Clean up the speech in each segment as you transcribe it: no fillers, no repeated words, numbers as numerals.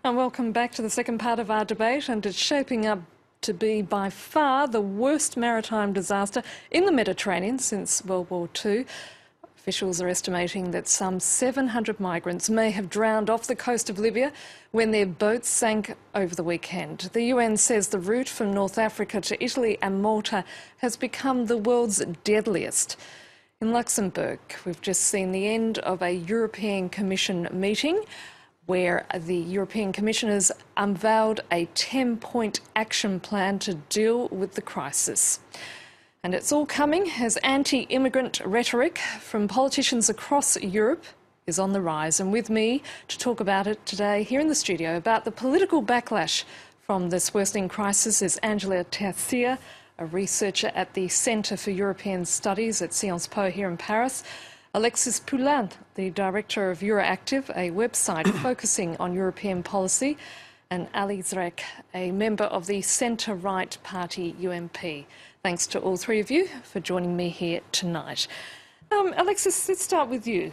And welcome back to the second part of our debate, and it's shaping up to be by far the worst maritime disaster in the Mediterranean since World War II. Officials are estimating that some 700 migrants may have drowned off the coast of Libya when their boats sank over the weekend. The UN says the route from North Africa to Italy and Malta has become the world's deadliest. In Luxembourg, we've just seen the end of a European Commission meeting where the European Commissioners unveiled a 10-point action plan to deal with the crisis. And it's all coming as anti-immigrant rhetoric from politicians across Europe is on the rise. And with me to talk about it today here in the studio about the political backlash from this worsening crisis is Angela Tercia, a researcher at the Centre for European Studies at Sciences Po here in Paris. Alexis Poulain, the director of Euroactive, a website focusing on European policy, and Ali Zrek, a member of the centre-right party UMP. Thanks to all three of you for joining me here tonight. Alexis, let's start with you.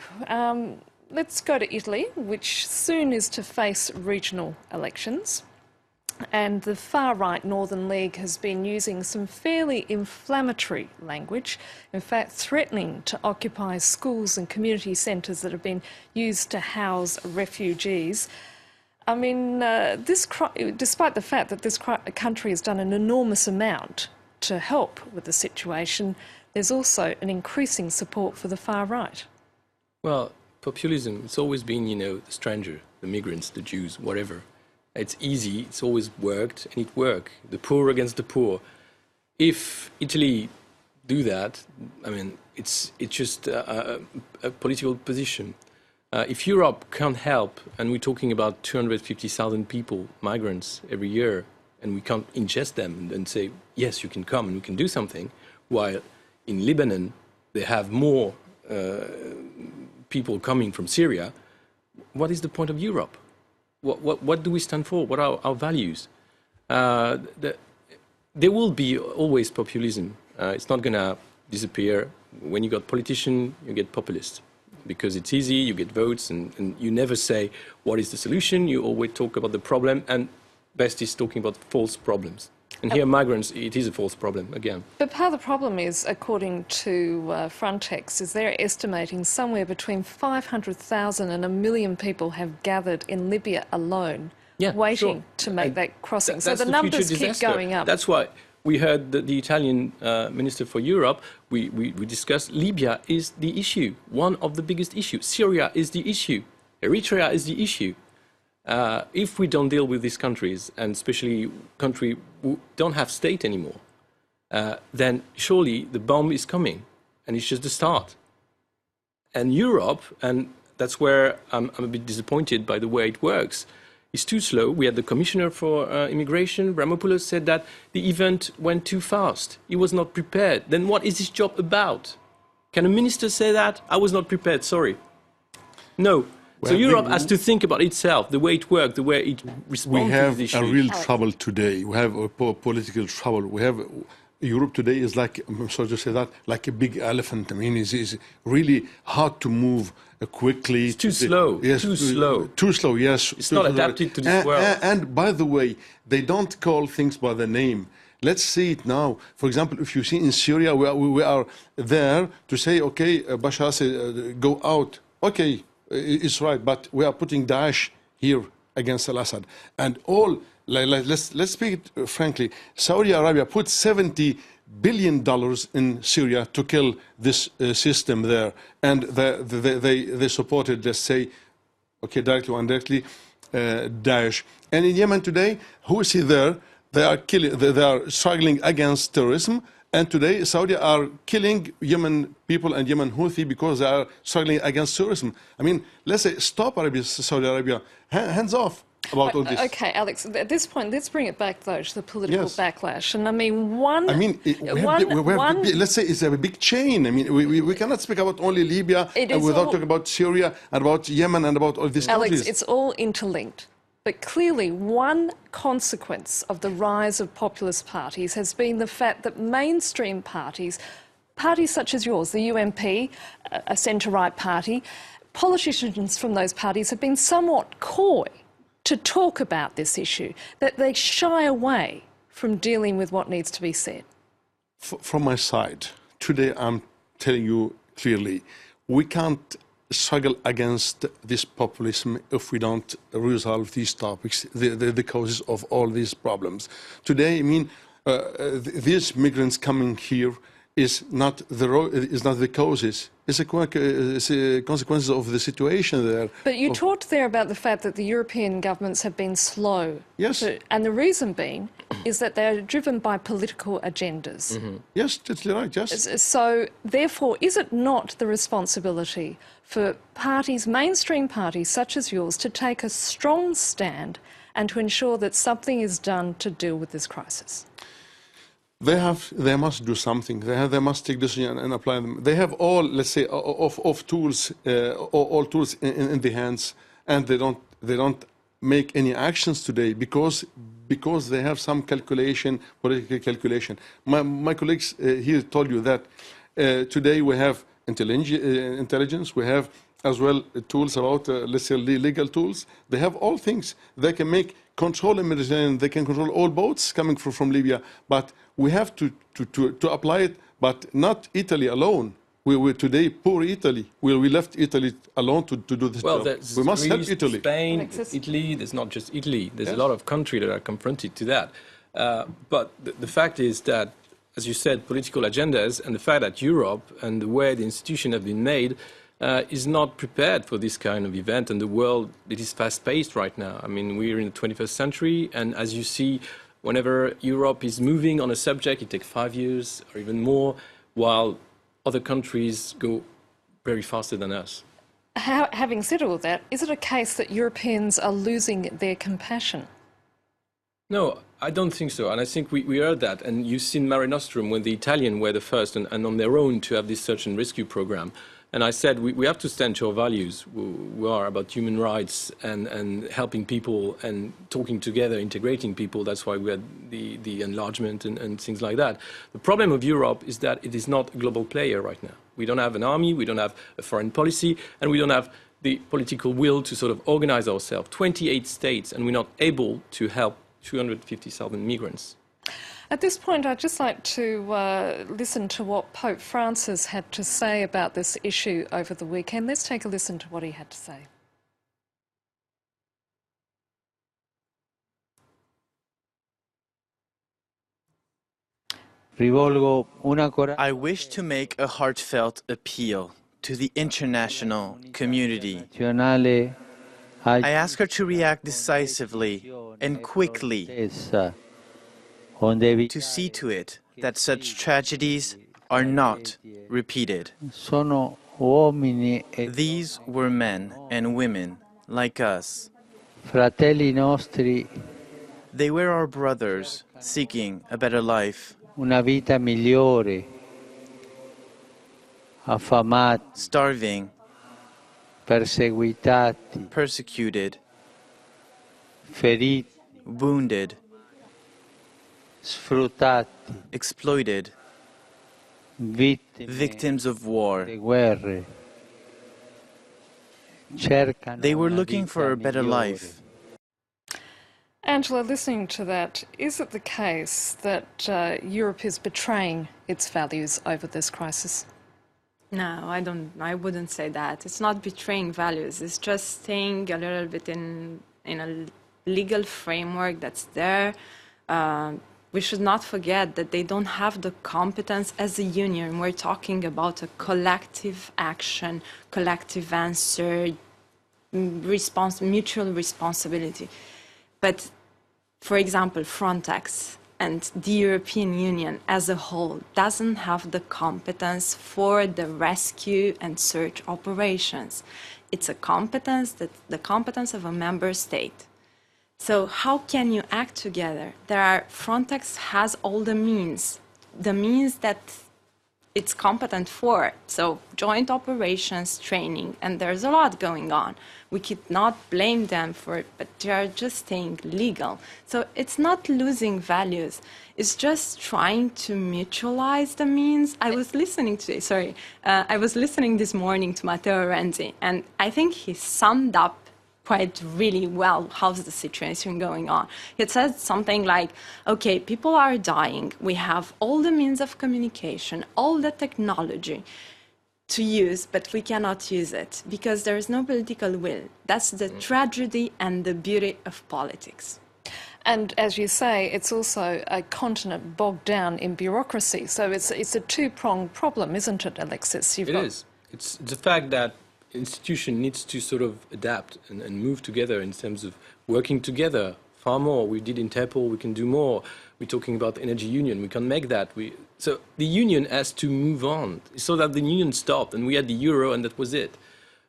Let's go to Italy, which soon is to face regional elections. And the far-right Northern League has been using some fairly inflammatory language, in fact threatening to occupy schools and community centres that have been used to house refugees. I mean, despite the fact that this country has done an enormous amount to help with the situation, there's also an increasing support for the far-right. Well, populism, it's always been, the stranger, the migrants, the Jews, whatever. It's easy, it's always worked, and it works. The poor against the poor. If Italy do that, I mean, it's just a political position. If Europe can't help, and we're talking about 250,000 people, migrants, every year, and we can't ingest them and say, yes, you can come and we can do something, while in Lebanon they have more people coming from Syria, what is the point of Europe? What do we stand for? What are our values? There will be always populism. It's not going to disappear. When you got politicians, you get populists. Because it's easy, you get votes, and you never say what is the solution. You always talk about the problem, and best is talking about false problems. And here, migrants, it is a false problem, again. But part of the problem is, according to Frontex, is they're estimating somewhere between 500,000 and 1 million people have gathered in Libya alone, waiting to make that crossing. So the numbers keep going up. That's why we heard the Italian Minister for Europe, we discussed Libya is the issue, one of the biggest issues. Syria is the issue. Eritrea is the issue. If we don't deal with these countries, and especially countries who don't have state anymore, then surely the bomb is coming, and it's just the start. And Europe, and that's where I'm a bit disappointed by the way it works, is too slow. We had the Commissioner for Immigration, Ramopoulos, said that the event went too fast. He was not prepared. Then what is his job about? Can a minister say that? I was not prepared, sorry. No. So Europe has to think about itself, the way it works, the way it responds to these issues. We have a real trouble today. We have a political trouble. We have Europe today is like, I'm sorry to say that, like a big elephant. I mean, it's really hard to move quickly. It's too slow. Yes, too slow. Too slow, yes. It's not adapted to this world. And by the way, they don't call things by the name. Let's see it now. For example, if you see in Syria, we are there to say, okay, Bashar said, go out. Okay. It's right, but we are putting Daesh here against al-Assad. And all, let's speak it frankly, Saudi Arabia put $70 billion in Syria to kill this system there. And they supported, let's say, okay, directly or indirectly, Daesh. And in Yemen today, who is he there? They are struggling against terrorism. And today, Saudi are killing Yemen people and Yemen Houthi because they are struggling against terrorism. I mean, let's say, stop Saudi Arabia, hands off about all this. Okay, Alex, at this point, let's bring it back, though, to the political backlash. And I mean, let's say it's a big chain. I mean, we cannot speak about only Libya without talking about Syria and about Yemen and about all these countries. Alex, it's all interlinked. But clearly, one consequence of the rise of populist parties has been the fact that mainstream parties, parties such as yours, the UMP, a centre-right party, politicians from those parties have been somewhat coy to talk about this issue, that they shy away from dealing with what needs to be said? From my side, today I'm telling you clearly, we can't struggle against this populism if we don't resolve these topics, the causes of all these problems. Today, I mean, these migrants coming here is not the causes. It's a consequences of the situation there. But you talked there about the fact that the European governments have been slow. Yes. And the reason being is that they're driven by political agendas. Mm-hmm. Yes, totally right, yes. So, therefore, is it not the responsibility for parties, mainstream parties such as yours, to take a strong stand and to ensure that something is done to deal with this crisis? They must do something. They must take decisions and apply them. They have all, let's say, of tools, all tools in the hands, and they don't make any actions today because they have some calculation, political calculation. My colleagues here told you that today we have intelligence, we have as well tools about, let's say, legal tools. They have all things. They can make control in Mediterranean, they can control all boats coming from Libya, but we have to apply it, but not Italy alone. We today poor Italy. We left Italy alone to do this job. We must help Italy. Spain, Italy, there's not just Italy. There's a lot of countries that are confronted to that. But the fact is that, as you said, political agendas and the fact that Europe and the way the institutions have been made is not prepared for this kind of event, and the world, it is fast-paced right now. I mean, we're in the 21st century, and as you see, whenever Europe is moving on a subject, it takes 5 years or even more, while other countries go very faster than us. Having said all that, is it a case that Europeans are losing their compassion? No, I don't think so, and I think we heard that, and you've seen Mare Nostrum when the Italians were the first and on their own to have this search and rescue program. And I said we have to stand to our values. We are about human rights and helping people and talking together, integrating people. That's why we had the enlargement and things like that. The problem of Europe is that it is not a global player right now. We don't have an army, we don't have a foreign policy, and we don't have the political will to sort of organize ourselves. 28 states, and we're not able to help 250,000 migrants. At this point, I'd just like to listen to what Pope Francis had to say about this issue over the weekend. Let's take a listen to what he had to say. I wish to make a heartfelt appeal to the international community. I ask her to react decisively and quickly to see to it that such tragedies are not repeated. These were men and women like us. They were our brothers seeking a better life, starving, persecuted, wounded, exploited, victims of war. They were looking for a better life. Angela, listening to that, is it the case that Europe is betraying its values over this crisis? No, I wouldn't say that. It's not betraying values. It's just staying a little bit in a legal framework that's there. We should not forget that they don't have the competence as a union. We're talking about a collective action, collective answer, mutual responsibility. But, for example, Frontex and the European Union as a whole doesn't have the competence for the rescue and search operations. It's a competence the competence of a member state. So how can you act together? Frontex has all the means that it's competent for. So joint operations, training, and there's a lot going on. We could not blame them for it, but they are just staying legal. So it's not losing values. It's just trying to mutualize the means. I was listening this morning to Matteo Renzi, and I think he summed up quite really well how's the situation going on. It said something like, okay, people are dying. We have all the means of communication, all the technology to use, but we cannot use it because there is no political will. That's the tragedy and the beauty of politics. And as you say, it's also a continent bogged down in bureaucracy. So it's a two-pronged problem, isn't it, Alexis? It is. It's the fact that institution needs to sort of adapt and move together in terms of working together far more. We did Interpol, we can do more. We're talking about energy union, we can make that. So the union has to move on so that the union stopped and we had the euro and that was it.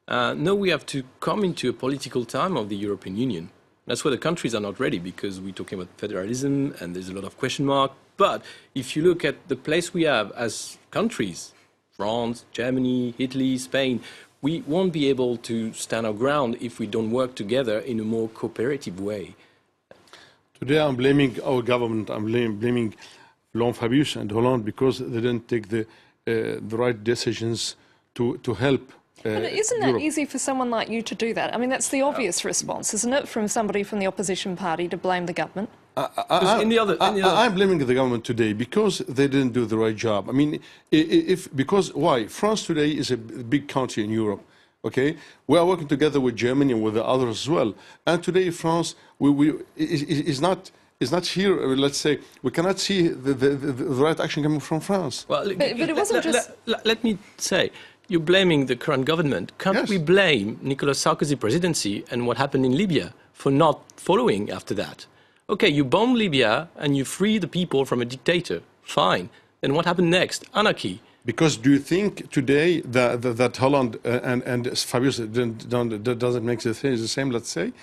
Now we have to come into a political time of the European Union. That's where the countries are not ready because we're talking about federalism and there's a lot of question mark. But if you look at the place we have as countries, France, Germany, Italy, Spain, we won't be able to stand our ground if we don't work together in a more cooperative way. Today I'm blaming our government, I'm blaming Laurent Fabius and Hollande because they didn't take the right decisions to help But isn't that easy for someone like you to do that? I mean, that's the obvious response, isn't it, from somebody from the opposition party to blame the government? I'm blaming the government today because they didn't do the right job. I mean, why? France today is a big country in Europe. Okay, we are working together with Germany and with the others as well. And today, France is not here. Let's say we cannot see the right action coming from France. Well, but it wasn't just. Let me say. You're blaming the current government. Can't we blame Nicolas Sarkozy's presidency and what happened in Libya for not following after that? Okay, you bomb Libya and you free the people from a dictator. Fine. Then what happened next? Anarchy. Because do you think today that Holland and Fabius doesn't make the same, let's say?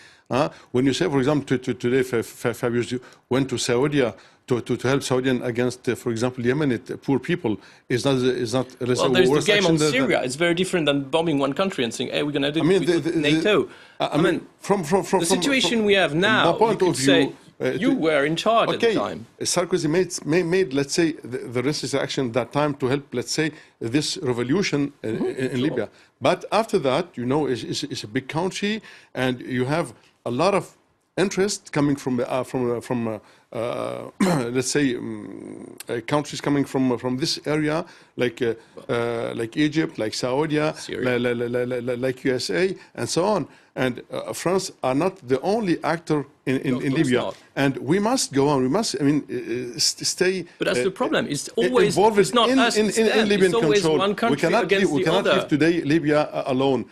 When you say, for example, today Fabius went to Saudi to help Saudi against, for example, Yemen, poor people, is not well, there's the game on Syria. It's very different than bombing one country and saying, hey, we're going to do it with NATO. I mean, from the situation we have now, you could say, you were in charge at the time. Sarkozy made, let's say, the necessary action at that time to help, let's say, this revolution in Libya. But after that, you know, it's a big country, and you have a lot of interest coming from let's say, countries coming from this area, like Egypt, like Saudi, like USA, and so on. And France are not the only actor in Libya. Not. And we must go on. We must, I mean, stay. But that's the problem. It's always involved it's not us, in Libyan it's always control. one country against we the cannot other. leave today Libya alone,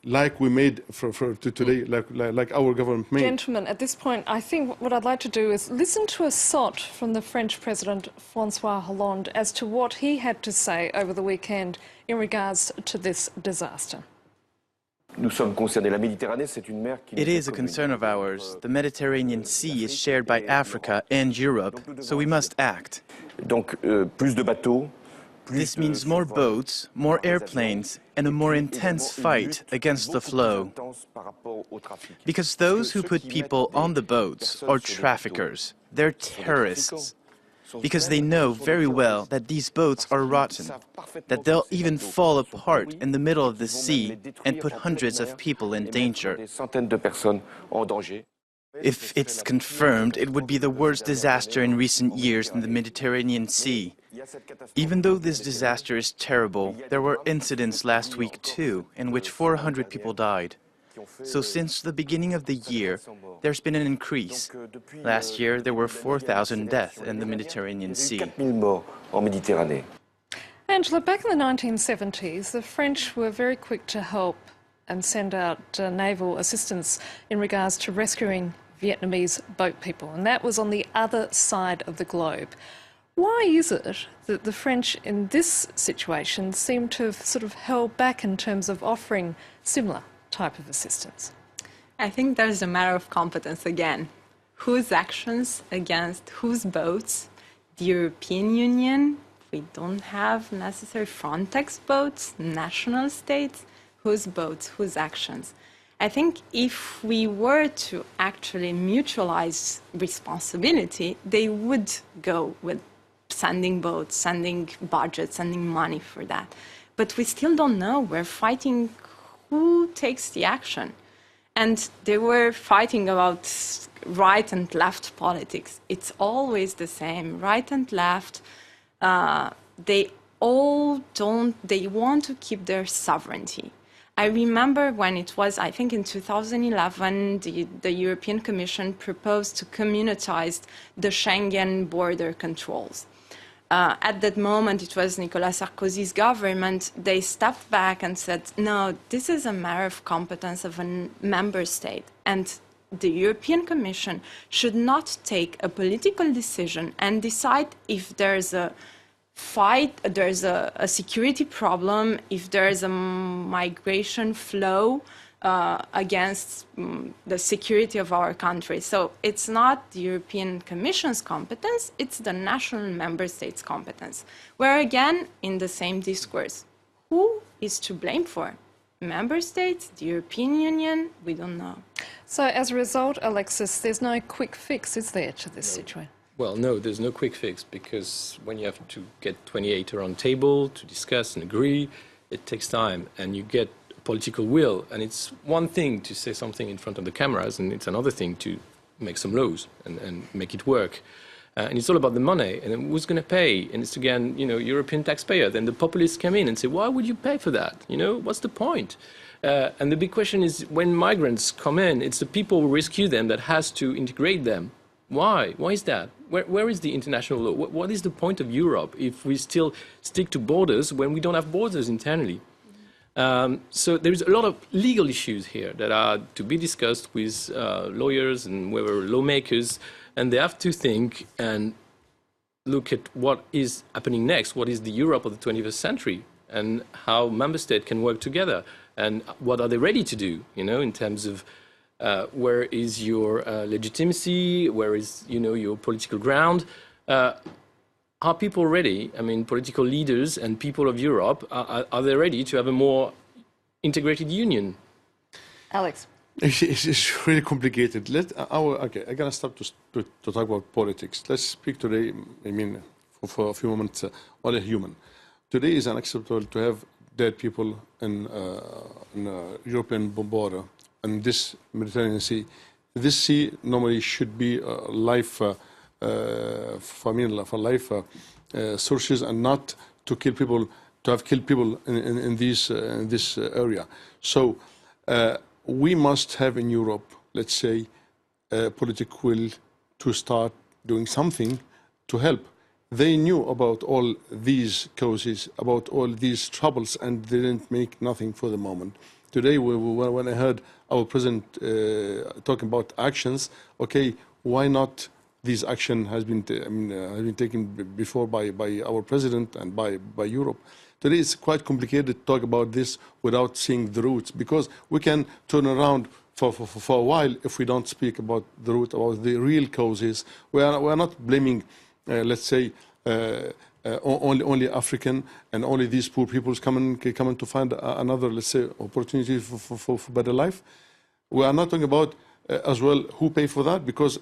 like we made for today, like our government made. Gentlemen, at this point, I think what I'd like to do is listen to a sot from the French President François Hollande as to what he had to say over the weekend in regards to this disaster. It is a concern of ours. The Mediterranean Sea is shared by Africa and Europe, so we must act. This means more boats, more airplanes, and a more intense fight against the flow. Because those who put people on the boats are traffickers. They're terrorists. Because they know very well that these boats are rotten, that they'll even fall apart in the middle of the sea and put hundreds of people in danger. If it's confirmed, it would be the worst disaster in recent years in the Mediterranean Sea. Even though this disaster is terrible, there were incidents last week too, in which 400 people died. So since the beginning of the year, there's been an increase. Last year, there were 4,000 deaths in the Mediterranean Sea. Angela, back in the 1970s, the French were very quick to help and send out naval assistance in regards to rescuing Vietnamese boat people, and that was on the other side of the globe. Why is it that the French in this situation seem to have sort of held back in terms of offering similar type of assistance? I think there's a matter of competence again. Whose actions against whose boats? The European Union, we don't have necessary Frontex boats, national states, whose boats, whose actions. I think if we were to actually mutualize responsibility, they would go with sending boats, sending budgets, sending money for that. But we still don't know. We're fighting who takes the action. And they were fighting about right and left politics. It's always the same, right and left. They all they want to keep their sovereignty. I remember when it was, I think in 2011, the European Commission proposed to communitize the Schengen border controls. At that moment, it was Nicolas Sarkozy's government. They stepped back and said, no, this is a matter of competence of a member state. And the European Commission should not take a political decision and decide if there's a fight, there's a security problem, if there's a migration flow against the security of our country. So it's not the European Commission's competence, it's the national member states' competence. Where again, in the same discourse, who is to blame for? Member states, the European Union, we don't know. So as a result, Alexis, there's no quick fix, is there, to this situation? Well, no, there's no quick fix, because when you have to get 28 around the table to discuss and agree, it takes time, and you get political will. And it's one thing to say something in front of the cameras, and it's another thing to make some laws and make it work. And it's all about the money, and then who's going to pay? And it's again, European taxpayer. Then the populists come in and say, why would you pay for that? What's the point? And the big question is, when migrants come in, it's the people who rescue them that has to integrate them. Why? Why is that? Where is the international law? What is the point of Europe if we still stick to borders when we don't have borders internally? So there is a lot of legal issues here that are to be discussed with lawyers and lawmakers, and they have to think and look at what is happening next, what is the Europe of the 21st century, and how member states can work together, and what are they ready to do, in terms of where is your legitimacy, where is, your political ground. Are people ready? I mean, political leaders and people of Europe, are they ready to have a more integrated union? Alex. It's really complicated. Okay, I'm gonna stop to talk about politics. Let's speak today. I mean, for a few moments, only human. Today is unacceptable to have dead people in European border and this Mediterranean Sea. This sea normally should be life for life sources, and not to kill people, to have killed people in this area. So. We must have in Europe, let's say, political will to start doing something to help. They knew about all these causes, about all these troubles, and they didn't make nothing for the moment. Today, when I heard our president talking about actions, okay, why not this action has been taken before by our president and by Europe? Today it's quite complicated to talk about this without seeing the roots, because we can turn around for a while if we don't speak about the root, about the real causes. We are not blaming, let's say, only African and only these poor people coming to find another, let's say, opportunity for better life. We are not talking about as well who pay for that, because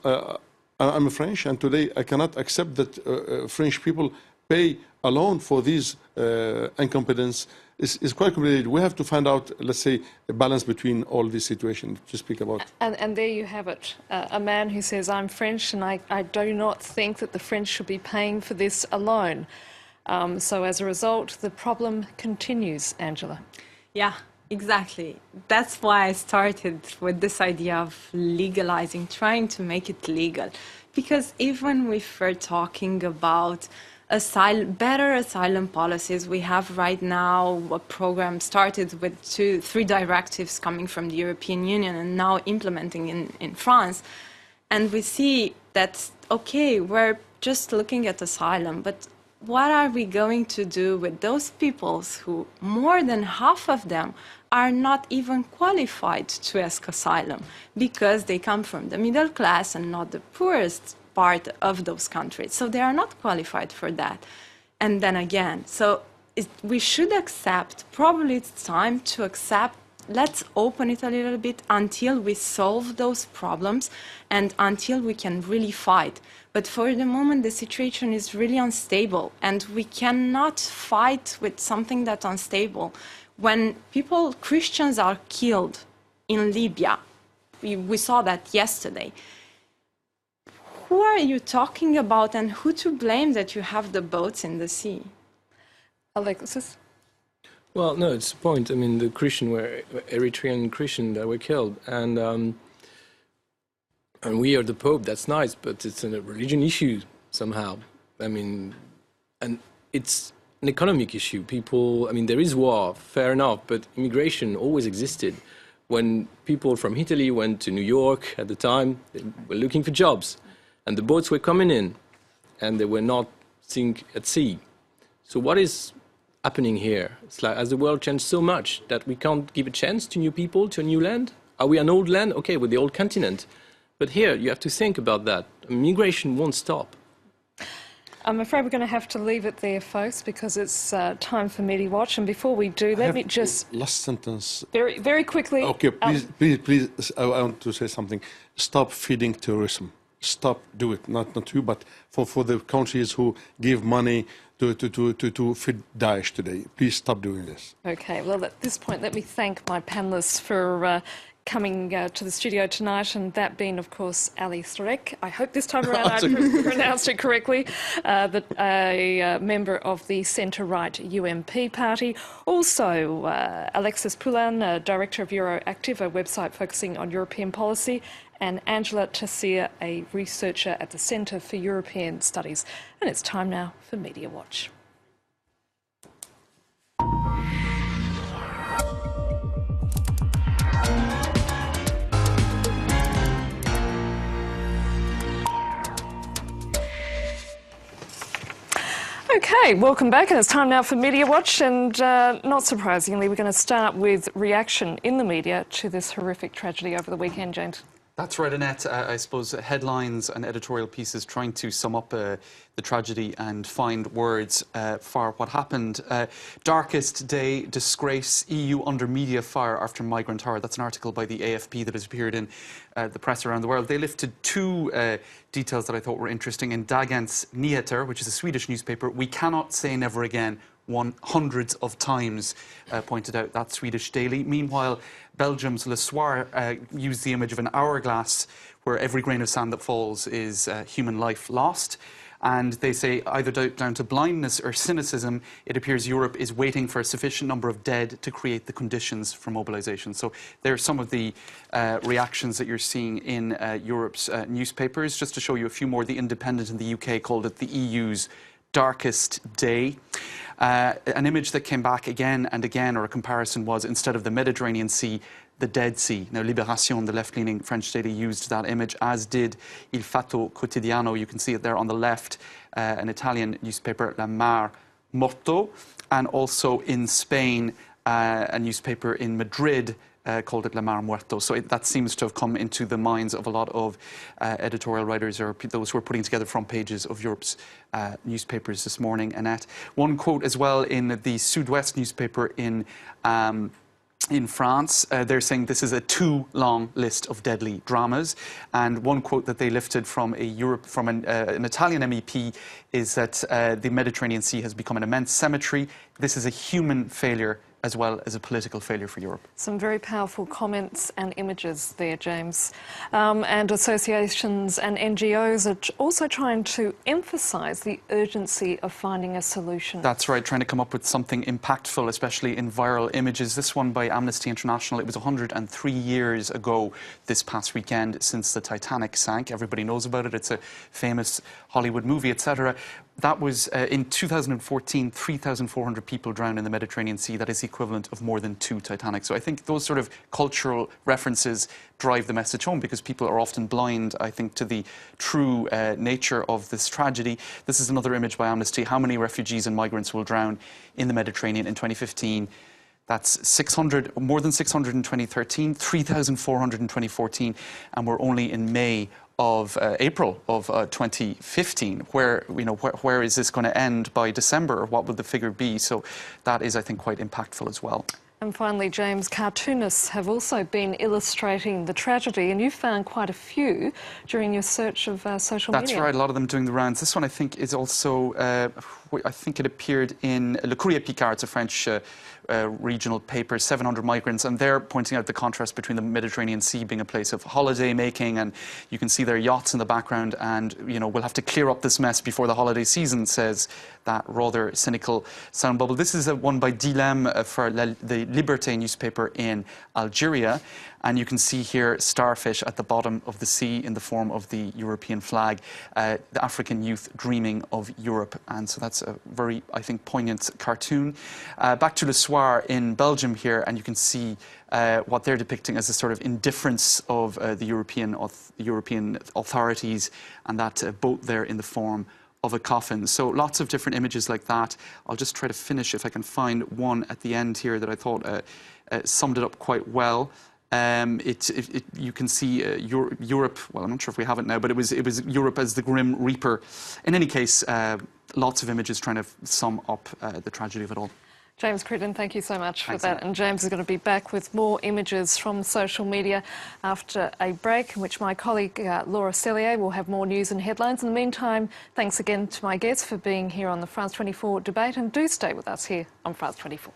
I'm French, and today I cannot accept that French people pay alone for these incompetence. Is quite complicated. We have to find out, let's say, a balance between all these situations to speak about. And there you have it, a man who says, I'm French and I do not think that the French should be paying for this alone. So as a result, the problem continues, Angela. Yeah, exactly. That's why I started with this idea of legalizing, trying to make it legal. Because even if we're talking about better asylum policies, we have right now a program started with 3 directives coming from the European Union and now implementing in France. And we see that, okay, we're just looking at asylum, but what are we going to do with those peoples who, more than half of them, are not even qualified to ask asylum because they come from the middle class and not the poorest part of those countries. So they are not qualified for that. And then again, so we should accept, probably it's time to accept, let's open it a little bit until we solve those problems and until we can really fight. But for the moment, the situation is really unstable, and we cannot fight with something that's unstable. When Christians are killed in Libya, we saw that yesterday. Who are you talking about and who to blame that you have the boats in the sea? Alexis? Well, no, it's the point. I mean, the Christian were Eritrean Christian that were killed, and we are the Pope. That's nice, but it's a religion issue somehow. I mean, and it's an economic issue. People, I mean, there is war, fair enough, but immigration always existed. When people from Italy went to New York at the time, they were looking for jobs, and the boats were coming in, and they were not sink at sea. So what is happening here? It's like, has the world changed so much that we can't give a chance to new people, to a new land? Are we an old land? Okay, we're the old continent. But here, you have to think about that. Migration won't stop. I'm afraid we're going to have to leave it there, folks, because it's time for Media Watch. And before we do, let me just... Last sentence. Very, very quickly... Okay, please, I want to say something. Stop feeding terrorism. Stop, do it. Not you, but for the countries who give money to feed Daesh today. Please stop doing this. Okay, well, at this point, let me thank my panellists for coming to the studio tonight, and that being, of course, Ali Strek. I hope this time around I pronounced it correctly, a member of the centre-right UMP party. Also, Alexis Poulin, director of Euroactive, a website focusing on European policy, and Angela Tessier, a researcher at the Centre for European Studies. And it's time now for Media Watch. Okay, welcome back, and it's time now for Media Watch, and not surprisingly, we're going to start with reaction in the media to this horrific tragedy over the weekend, James. That's right, Annette. I suppose headlines and editorial pieces trying to sum up the tragedy and find words for what happened. Darkest day, disgrace, EU under media fire after migrant horror. That's an article by the AFP that has appeared in the press around the world. They lifted two details that I thought were interesting. In Dagens Nyheter, which is a Swedish newspaper, we cannot say never again, hundreds of times, pointed out that Swedish daily. Meanwhile, Belgium's Le Soir used the image of an hourglass where every grain of sand that falls is human life lost. And they say, either down to blindness or cynicism, it appears Europe is waiting for a sufficient number of dead to create the conditions for mobilization. So there are some of the reactions that you're seeing in Europe's newspapers. Just to show you a few more, The Independent in the UK called it the EU's darkest day. An image that came back again and again, or a comparison, was instead of the Mediterranean Sea, the Dead Sea. Now, Libération, the left-leaning French daily, used that image, as did Il Fatto Quotidiano. You can see it there on the left, an Italian newspaper, La Mar Morto, and also in Spain, a newspaper in Madrid called it La Mar Muerto. So that seems to have come into the minds of a lot of editorial writers or those who are putting together front pages of Europe's newspapers this morning, Annette. One quote as well in the Sud-Ouest newspaper in France, they're saying this is a too long list of deadly dramas. And one quote that they lifted from an Italian MEP is that the Mediterranean Sea has become an immense cemetery. This is a human failure as well as a political failure for Europe. Some very powerful comments and images there, James. And associations and NGOs are also trying to emphasise the urgency of finding a solution. That's right, trying to come up with something impactful, especially in viral images. This one by Amnesty International, it was 103 years ago this past weekend since the Titanic sank. Everybody knows about it. It's a famous Hollywood movie, etc. That was, in 2014, 3,400 people drowned in the Mediterranean Sea. That is the equivalent of more than 2 Titanics. So I think those sort of cultural references drive the message home, because people are often blind, I think, to the true nature of this tragedy. This is another image by Amnesty. How many refugees and migrants will drown in the Mediterranean in 2015? That's 600, more than 600 in 2013, 3,400 in 2014, and we're only in April of 2015. Where is this going to end by December, or what would the figure be? So that is, I think, quite impactful as well. And finally, James, cartoonists have also been illustrating the tragedy, and you found quite a few during your search of social media. That's right, a lot of them doing the rounds. This one, I think, is also, I think it appeared in Le Courrier Picard, it's a French regional paper, 700 migrants, and they're pointing out the contrast between the Mediterranean Sea being a place of holiday making, and you can see their yachts in the background, and, you know, we'll have to clear up this mess before the holiday season, says that rather cynical sound bubble. This is one by Dilem for the Liberté newspaper in Algeria, and you can see here starfish at the bottom of the sea in the form of the European flag, the African youth dreaming of Europe, and so that's a very, I think, poignant cartoon. Back to Le Soir in Belgium here, and you can see what they're depicting as a sort of indifference of the European authorities, and that boat there in the form of a coffin. So lots of different images like that. I'll just try to finish if I can find one at the end here that I thought summed it up quite well. You can see Europe, well, I'm not sure if we have it now, but it was Europe as the Grim Reaper. In any case, lots of images trying to sum up the tragedy of it all. James Crittenden, thank you so much for that. And James is going to be back with more images from social media after a break, in which my colleague Laura Cellier will have more news and headlines. In the meantime, thanks again to my guests for being here on the France 24 debate, and do stay with us here on France 24.